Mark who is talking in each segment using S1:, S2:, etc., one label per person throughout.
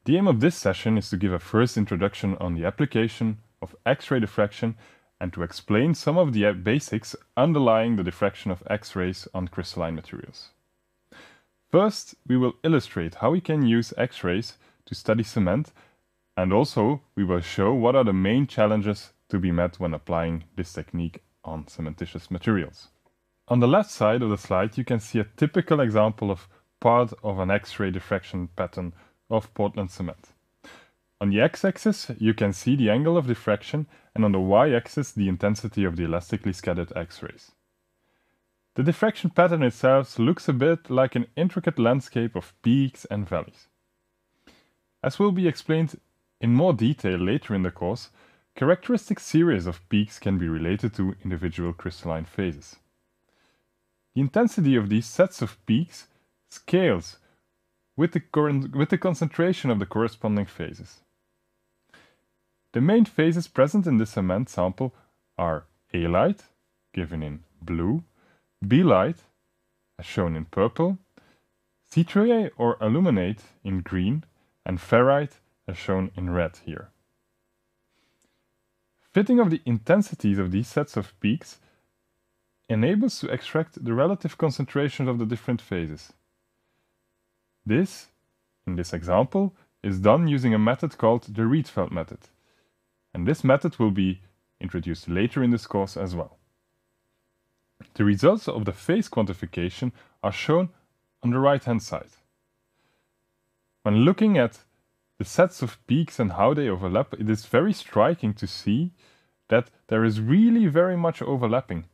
S1: The aim of this session is to give a first introduction on the application of X-ray diffraction and to explain some of the basics underlying the diffraction of X-rays on crystalline materials. First, we will illustrate how we can use X-rays to study cement, and also we will show what are the main challenges to be met when applying this technique on cementitious materials. On the left side of the slide you can see a typical example of part of an X-ray diffraction pattern of Portland cement. On the x-axis you can see the angle of diffraction, and on the y-axis the intensity of the elastically scattered X-rays. The diffraction pattern itself looks a bit like an intricate landscape of peaks and valleys. As will be explained in more detail later in the course, characteristic series of peaks can be related to individual crystalline phases. The intensity of these sets of peaks scales with the concentration of the corresponding phases. The main phases present in this cement sample are halite, given in blue, B-light, as shown in purple, citrate or aluminate in green, and ferrite, as shown in red here. Fitting of the intensities of these sets of peaks enables to extract the relative concentrations of the different phases. This, in this example, is done using a method called the Rietveld method, and this method will be introduced later in this course as well. The results of the phase quantification are shown on the right-hand side. When looking at the sets of peaks and how they overlap, it is very striking to see that there is really very much overlapping.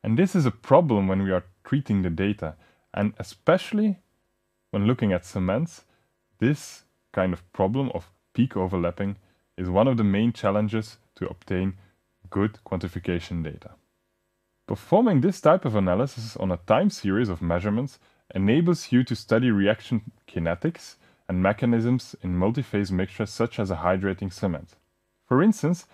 S1: And this is a problem when we are treating the data, and especially when looking at cements, this kind of problem of peak overlapping is one of the main challenges to obtain good quantification data. Performing this type of analysis on a time series of measurements enables you to study reaction kinetics and mechanisms in multi-phase mixtures such as a hydrating cement. For instance,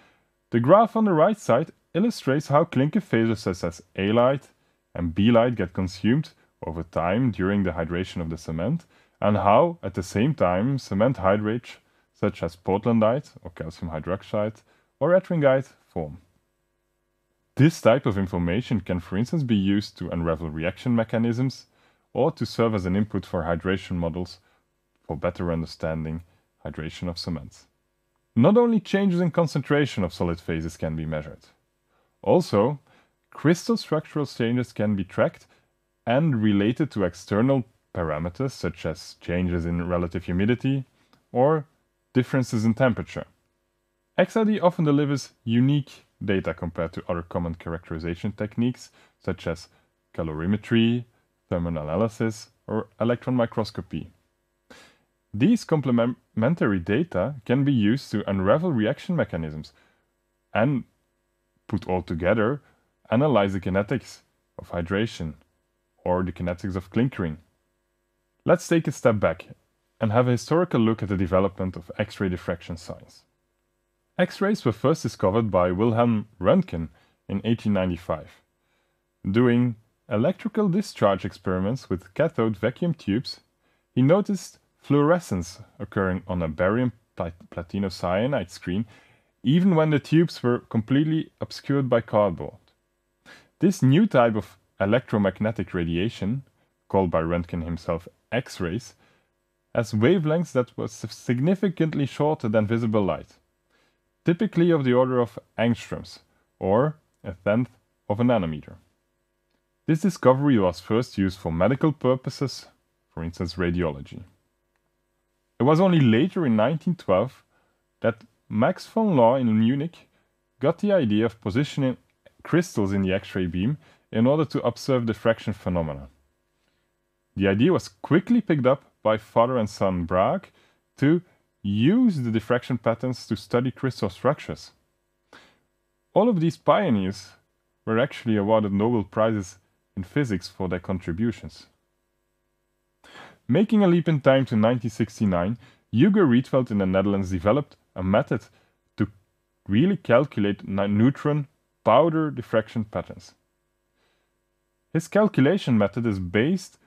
S1: the graph on the right side illustrates how clinker phases such as halite and B-light get consumed over time during the hydration of the cement, and how, at the same time, cement hydrates such as portlandite or calcium hydroxide or ettringite form. This type of information can, for instance, be used to unravel reaction mechanisms or to serve as an input for hydration models for better understanding hydration of cements. Not only changes in concentration of solid phases can be measured. Also, crystal structural changes can be tracked and related to external parameters such as changes in relative humidity or differences in temperature. XRD often delivers unique data compared to other common characterization techniques such as calorimetry, thermal analysis, or electron microscopy. These complementary data can be used to unravel reaction mechanisms and, put all together, analyze the kinetics of hydration or the kinetics of clinkering. Let's take a step back and have a historical look at the development of X-ray diffraction science. X-rays were first discovered by Wilhelm Röntgen in 1895. Doing electrical discharge experiments with cathode vacuum tubes, he noticed fluorescence occurring on a barium platinocyanide screen even when the tubes were completely obscured by cardboard. This new type of electromagnetic radiation, called by Röntgen himself X-rays, has wavelengths that were significantly shorter than visible light, typically of the order of angstroms, or 1/10 of a nanometer. This discovery was first used for medical purposes, for instance radiology. It was only later in 1912 that Max von Laue in Munich got the idea of positioning crystals in the X-ray beam in order to observe diffraction phenomena. The idea was quickly picked up by father and son Bragg to use the diffraction patterns to study crystal structures. All of these pioneers were actually awarded Nobel Prizes in physics for their contributions. Making a leap in time to 1969, Hugo Rietveld in the Netherlands developed a method to really calculate neutron powder diffraction patterns. His calculation method is based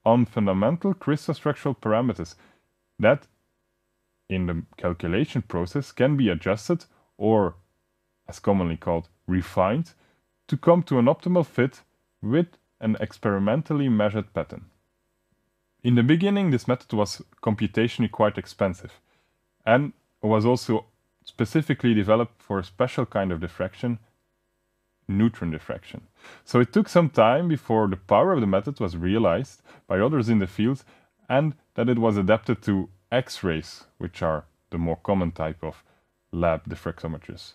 S1: on fundamental crystal structural parameters that in the calculation process can be adjusted, or as commonly called, refined, to come to an optimal fit with an experimentally measured pattern. In the beginning, this method was computationally quite expensive and was also specifically developed for a special kind of diffraction, neutron diffraction. So it took some time before the power of the method was realized by others in the field and that it was adapted to X-rays, which are the more common type of lab diffractometers.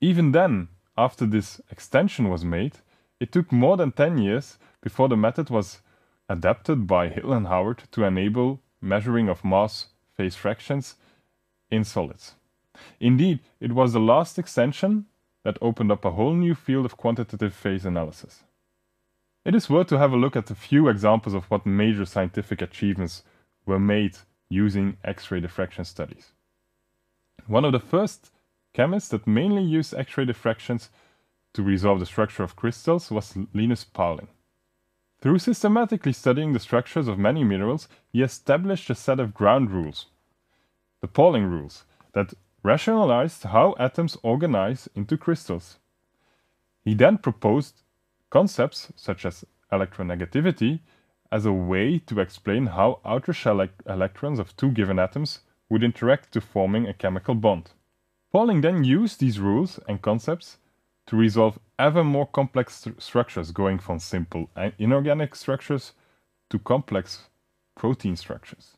S1: Even then, after this extension was made, it took more than 10 years before the method was adapted by Hill and Howard to enable measuring of mass phase fractions in solids. Indeed, it was the last extension that opened up a whole new field of quantitative phase analysis. It is worth to have a look at a few examples of what major scientific achievements were made using X-ray diffraction studies. One of the first chemists that mainly used X-ray diffractions to resolve the structure of crystals was Linus Pauling. Through systematically studying the structures of many minerals, he established a set of ground rules, the Pauling rules, that rationalized how atoms organize into crystals. He then proposed concepts such as electronegativity as a way to explain how outer shell electrons of two given atoms would interact to forming a chemical bond. Pauling then used these rules and concepts to resolve ever more complex structures, going from simple inorganic structures to complex protein structures.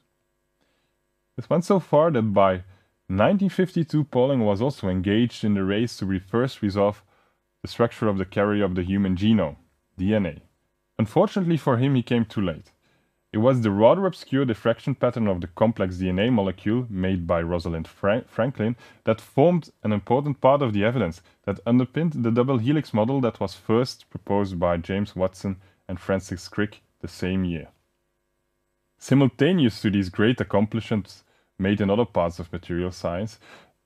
S1: This went so far that by 1952 Pauling was also engaged in the race to first resolve the structure of the carrier of the human genome, DNA. Unfortunately for him, he came too late. It was the rather obscure diffraction pattern of the complex DNA molecule made by Rosalind Franklin that formed an important part of the evidence that underpinned the double helix model that was first proposed by James Watson and Francis Crick the same year. Simultaneous to these great accomplishments made in other parts of material science,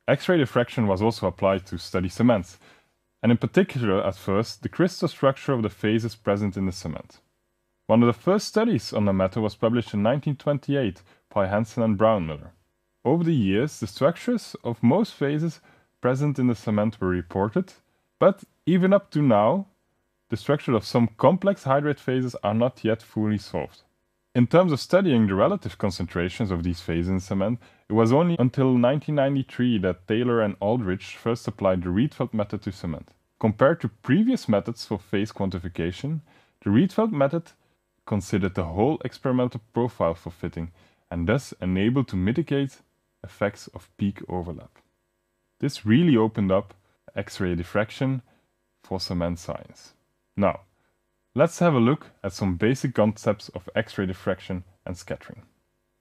S1: X-ray diffraction was also applied to study cements, and in particular at first the crystal structure of the phases present in the cement. One of the first studies on the matter was published in 1928 by Hansen and Brownmiller. Over the years, the structures of most phases present in the cement were reported, but even up to now, the structure of some complex hydrate phases are not yet fully solved. In terms of studying the relative concentrations of these phases in cement, it was only until 1993 that Taylor and Aldrich first applied the Rietveld method to cement. Compared to previous methods for phase quantification, the Rietveld method considered the whole experimental profile for fitting and thus enabled to mitigate effects of peak overlap. This really opened up X-ray diffraction for cement science. Now, let's have a look at some basic concepts of X-ray diffraction and scattering.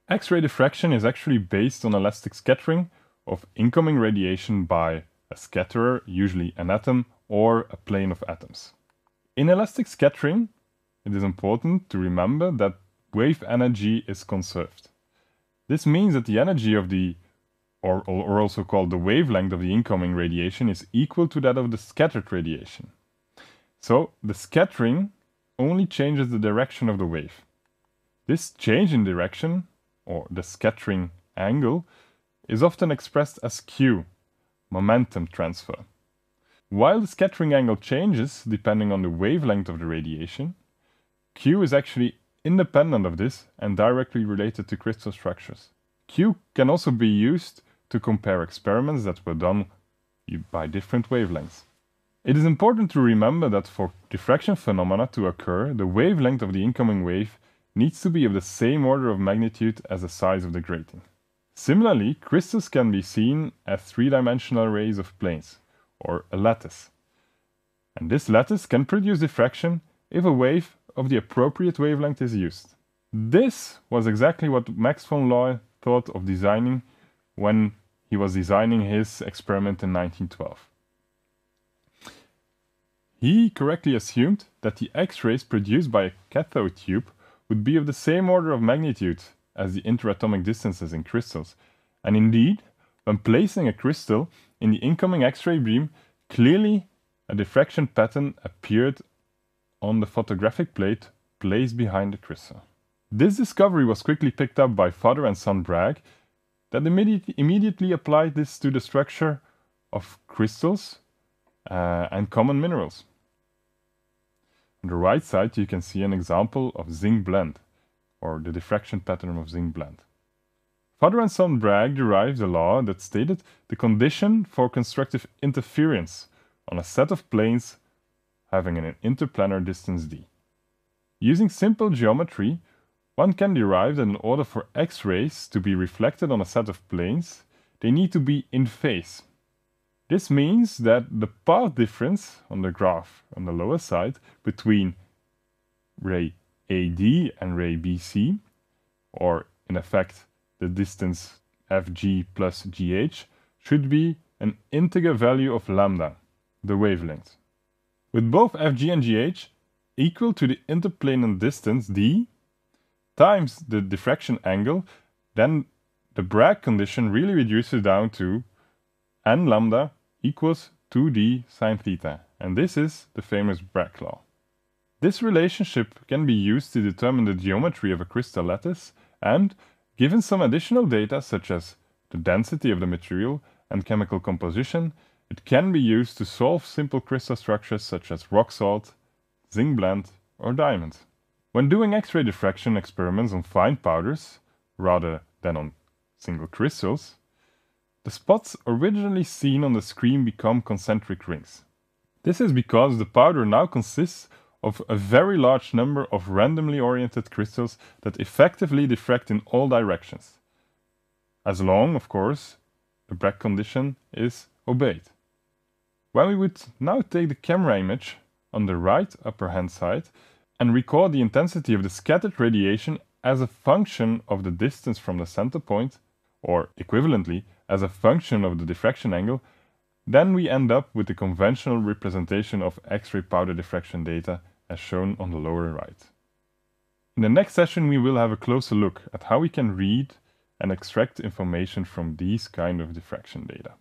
S1: X-ray diffraction is actually based on elastic scattering of incoming radiation by a scatterer, usually an atom or a plane of atoms. In elastic scattering, it is important to remember that wave energy is conserved. This means that the energy of the, or also called the wavelength of the incoming radiation, is equal to that of the scattered radiation. So the scattering only changes the direction of the wave. This change in direction, or the scattering angle, is often expressed as Q, momentum transfer. While the scattering angle changes depending on the wavelength of the radiation, Q is actually independent of this and directly related to crystal structures. Q can also be used to compare experiments that were done by different wavelengths. It is important to remember that for diffraction phenomena to occur, the wavelength of the incoming wave needs to be of the same order of magnitude as the size of the grating. Similarly, crystals can be seen as three-dimensional arrays of planes, or a lattice. And this lattice can produce diffraction if a wave of the appropriate wavelength is used. This was exactly what Max von Laue thought of designing when he was designing his experiment in 1912. He correctly assumed that the X-rays produced by a cathode tube would be of the same order of magnitude as the interatomic distances in crystals, and indeed, when placing a crystal in the incoming X-ray beam, clearly a diffraction pattern appeared on the photographic plate placed behind the crystal. This discovery was quickly picked up by father and son Bragg, that immediately apply this to the structure of crystals and common minerals. On the right side you can see an example of zinc blende, or the diffraction pattern of zinc blende. Father and son Bragg derived a law that stated the condition for constructive interference on a set of planes having an interplanar distance d. Using simple geometry, one can derive that in order for X-rays to be reflected on a set of planes, they need to be in phase. This means that the path difference on the graph on the lower side between ray AD and ray BC, or in effect the distance Fg plus Gh, should be an integer value of lambda, the wavelength. With both Fg and Gh equal to the interplanar distance d times the diffraction angle, then the Bragg condition really reduces down to n lambda equals 2d sine theta, and this is the famous Bragg law. This relationship can be used to determine the geometry of a crystal lattice, and given some additional data such as the density of the material and chemical composition, it can be used to solve simple crystal structures such as rock salt, zinc blende, or diamond. When doing X-ray diffraction experiments on fine powders, rather than on single crystals, the spots originally seen on the screen become concentric rings. This is because the powder now consists of a very large number of randomly oriented crystals that effectively diffract in all directions, as long, of course, the Bragg condition is obeyed. When we would now take the camera image on the right upper hand side and record the intensity of the scattered radiation as a function of the distance from the center point, or equivalently as a function of the diffraction angle, then we end up with the conventional representation of X-ray powder diffraction data as shown on the lower right. In the next session we will have a closer look at how we can read and extract information from these kind of diffraction data.